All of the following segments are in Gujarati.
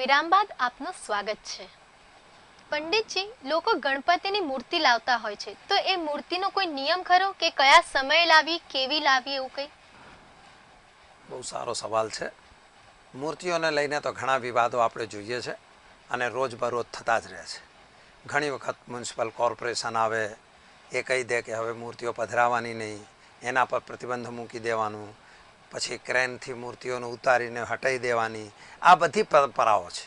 વિરામ બાદ આપનું સ્વાગત છે। પંડિતજી, લોકો ગણપતિની મૂર્તિ લાવતા હોય છે, તો એ મૂર્તિનો કોઈ નિયમ ખરો કે કયા સમયે લાવવી, કેવી લાવવી, એવું કંઈ? બહુ સારો સવાલ છે। મૂર્તિઓને લઈને તો ઘણા વિવાદો આપણે જોઈએ છે અને રોજબરોજ થતા જ રહે છે। ઘણી વખત મ્યુનિસિપલ કોર્પોરેશન આવે, એ કહી દે કે હવે મૂર્તિઓ પધરાવવાની નહીં, એના પર પ્રતિબંધ મૂકી દેવાનું, પછી ક્રેનથી મૂર્તિઓને ઉતારીને હટાવી દેવાની, આ બધી પરંપરાઓ છે।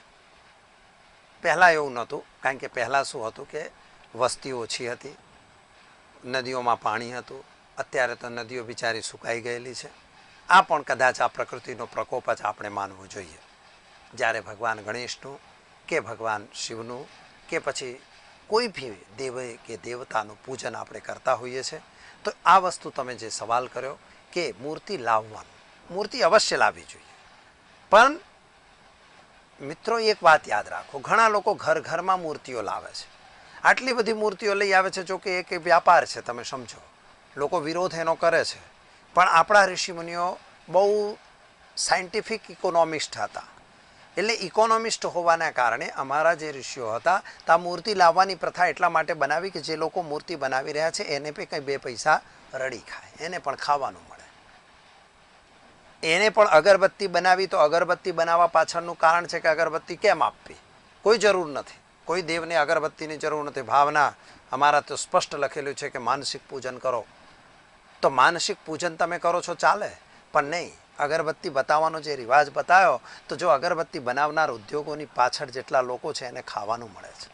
પહેલાં એવું નહોતું, કારણ કે પહેલાં શું હતું કે વસ્તી ઓછી હતી, નદીઓમાં પાણી હતું। અત્યારે તો નદીઓ બિચારી સુકાઈ ગયેલી છે। આ પણ કદાચ આ પ્રકૃતિનો પ્રકોપ જ આપણે માનવો જોઈએ। જ્યારે ભગવાન ગણેશનું કે ભગવાન શિવનું કે પછી કોઈ બી દેવ કે દેવતાનું પૂજન આપણે કરતા હોઈએ છીએ, તો આ વસ્તુ તમે જે સવાલ કર્યો કે મૂર્તિ લાવવાનું, મૂર્તિ અવશ્ય લાવવી જોઈએ। પણ મિત્રો, એક વાત યાદ રાખો, ઘણા લોકો ઘર ઘરમાં મૂર્તિઓ લાવે છે। આટલી બધી મૂર્તિઓ લઈ આવે છે, જો કે એક વ્યાપાર છે, તમે સમજો, લોકો વિરોધ એનો કરે છે। પણ આપણા ઋષિમુનિઓ બહુ સાયન્ટિફિક ઇકોનોમિસ્ટ હતા, એટલે ઇકોનોમિસ્ટ હોવાના કારણે અમારા જે ઋષિઓ હતા, તો આ મૂર્તિ લાવવાની પ્રથા એટલા માટે બનાવી કે જે લોકો મૂર્તિ બનાવી રહ્યા છે એને પણ કંઈ બે પૈસા રડી ખાય, એને પણ ખાવાનું મળે। એને પણ અગરબત્તી બનાવી, તો અગરબત્તી બનાવવા પાછળનું કારણ છે કે અગરબત્તી કેમ આપવી, કોઈ જરૂર નથી, કોઈ દેવને અગરબત્તીની જરૂર નથી। ભાવના અમારા તો સ્પષ્ટ લખેલું છે કે માનસિક પૂજન કરો, તો માનસિક પૂજન તમે કરો છો ચાલે, પણ નહીં, અગરબત્તી બતાવવાનો જે રિવાજ બતાવ્યો, તો જો અગરબત્તી બનાવનાર ઉદ્યોગોની પાછળ જેટલા લોકો છે એને ખાવાનું મળે છે।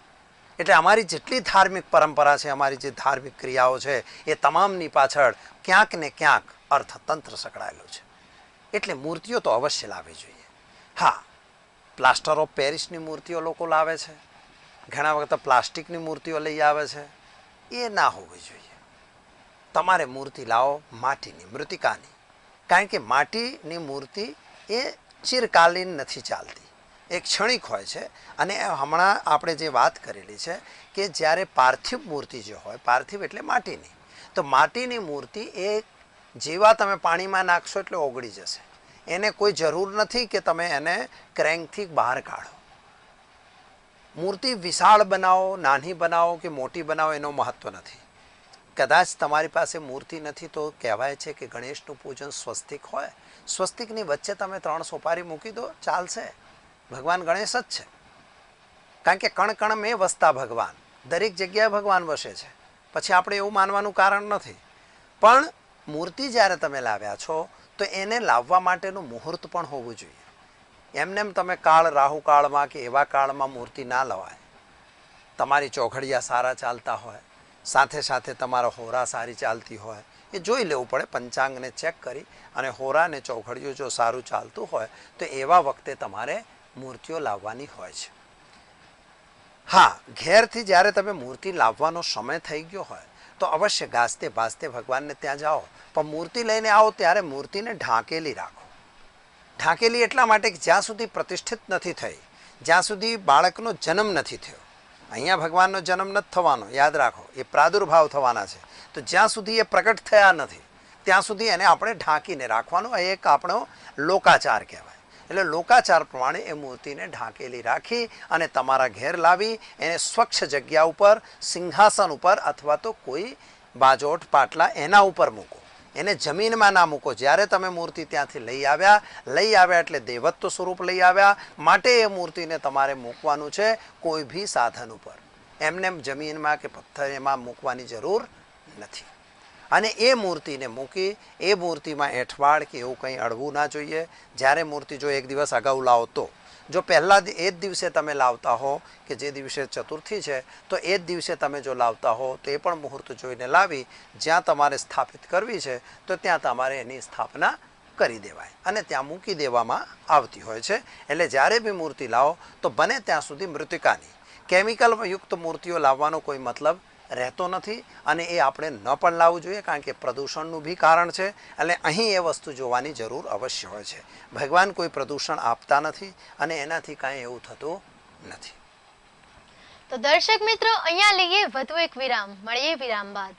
એટલે અમારી જેટલી ધાર્મિક પરંપરા છે, અમારી જે ધાર્મિક ક્રિયાઓ છે, એ તમામની પાછળ ક્યાંક ને ક્યાંક અર્થતંત્ર સંકળાયેલું છે। એટલે મૂર્તિઓ તો અવશ્ય લાવવી જોઈએ। હા, પ્લાસ્ટર ઓફ પેરિસની મૂર્તિઓ લોકો લાવે છે, ઘણા વખત પ્લાસ્ટિકની મૂર્તિઓ લઈ આવે છે, એ ના હોવી જોઈએ। તમારે મૂર્તિ લાવો માટીની, મૃતિકાની, કારણ કે માટીની મૂર્તિ એ ચિરકાલીન નથી ચાલતી, એક ક્ષણિક હોય છે। અને હમણાં આપણે જે વાત કરેલી છે કે જ્યારે પાર્થિવ મૂર્તિ જે હોય, પાર્થિવ એટલે માટીની, તો માટીની મૂર્તિ એ જેવા તમે પાણીમાં નાખશો એટલે ઓગળી જશે। એને કોઈ જરૂર નથી કે તમે એને ક્રેન્કથી બહાર કાઢો। મૂર્તિ વિશાળ બનાવો, નાની બનાવો કે મોટી બનાવો, એનો મહત્વ નથી। કદાચ તમારી પાસે મૂર્તિ નથી તો કહેવાય છે કે ગણેશનું પૂજન સ્વસ્તિક હોય, સ્વસ્તિકની વચ્ચે તમે 3 સોપારી મૂકી દો, ચાલશે। ભગવાન ગણેશ જ છે, કારણ કે કણ કણ મેં વસતા ભગવાન, દરેક જગ્યાએ ભગવાન વસે છે, પછી આપણે એવું માનવાનું કારણ નથી। પણ મૂર્તિ જ્યારે તમે લાવ્યા છો, તો એને લાવવા માટેનું મુહૂર્ત પણ હોવું જોઈએ। એમનેમ તમે કાળ, રાહુકાળમાં કે એવા કાળમાં મૂર્તિ ના લવાય। તમારી ચોઘડિયા સારા ચાલતા હોય, સાથે સાથે તમારા હોરા સારી ચાલતી હોય, એ જોઈ લેવું પડે, પંચાંગને ચેક કરી, અને હોરા અને ચોઘડિયું જો સારું ચાલતું હોય, તો એવા વખતે તમારે મૂર્તિઓ લાવવાની હોય છે। હા, ઘેરથી જ્યારે તમે મૂર્તિ લાવવાનો સમય થઈ ગયો હોય, તો અવશ્ય ગાજતે ભાજતે ભગવાનને ત્યાં જાઓ, પણ મૂર્તિ લઈને આવો ત્યારે મૂર્તિને ઢાંકેલી રાખો। ઢાંકેલી એટલા માટે કે જ્યાં સુધી પ્રતિષ્ઠિત નથી થઈ, જ્યાં સુધી બાળકનો જન્મ નથી થયો, અહીંયા ભગવાનનો જન્મ નથી થવાનો, યાદ રાખો, એ પ્રાદુર્ભાવ થવાના છે, તો જ્યાં સુધી એ પ્રગટ થયા નથી ત્યાં સુધી એને આપણે ઢાંકીને રાખવાનું, એ એક આપણો લોકાચાર કહેવાય। એટલે લોકાચાર પ્રમાણે એ મૂર્તિને ઢાંકેલી રાખી અને તમારા ઘેર લાવી, એને સ્વચ્છ જગ્યા ઉપર, સિંહાસન ઉપર અથવા તો કોઈ બાજોટ પાટલા એના ઉપર મૂકો, એને જમીનમાં ના મૂકો। જ્યારે તમે મૂર્તિ ત્યાંથી લઈ આવ્યા એટલે દેવત્વ સ્વરૂપ લઈ આવ્યા, માટે એ મૂર્તિને તમારે મૂકવાનું છે કોઈ બી સાધન ઉપર, એમને જમીનમાં કે પથ્થર એમાં મૂકવાની જરૂર નથી। અને એ મૂર્તિને મૂકી, એ મૂર્તિમાં એઠવાડ કે એવું કંઈ અડવું ના જોઈએ। જ્યારે મૂર્તિ જો એક દિવસ અગાઉ લાવો તો, જો પહેલાં એ જ દિવસે તમે લાવતા હો કે જે દિવસે ચતુર્થી છે, તો એ જ દિવસે તમે જો લાવતા હો તો એ પણ મુહૂર્ત જોઈને લાવી, જ્યાં તમારે સ્થાપિત કરવી છે તો ત્યાં તમારે એની સ્થાપના કરી દેવાય અને ત્યાં મૂકી દેવામાં આવતી હોય છે। એટલે જ્યારે બી મૂર્તિ લાવો તો બને ત્યાં સુધી મૃતિકાની, કેમિકલયુક્ત મૂર્તિઓ લાવવાનો કોઈ મતલબ રહેતો નથી, અને એ આપણે ન પણ લાવવું જોઈએ, કારણ કે પ્રદૂષણનું બી કારણ છે। એટલે અહીં એ વસ્તુ જોવાની જરૂર અવશ્ય હોય છે। ભગવાન કોઈ પ્રદૂષણ આપતા નથી અને એનાથી કાંઈ એવું થતું નથી। તો દર્શક મિત્રો, અહીંયા લઈએ વધુ એક વિરામ, મળીએ વિરામ બાદ।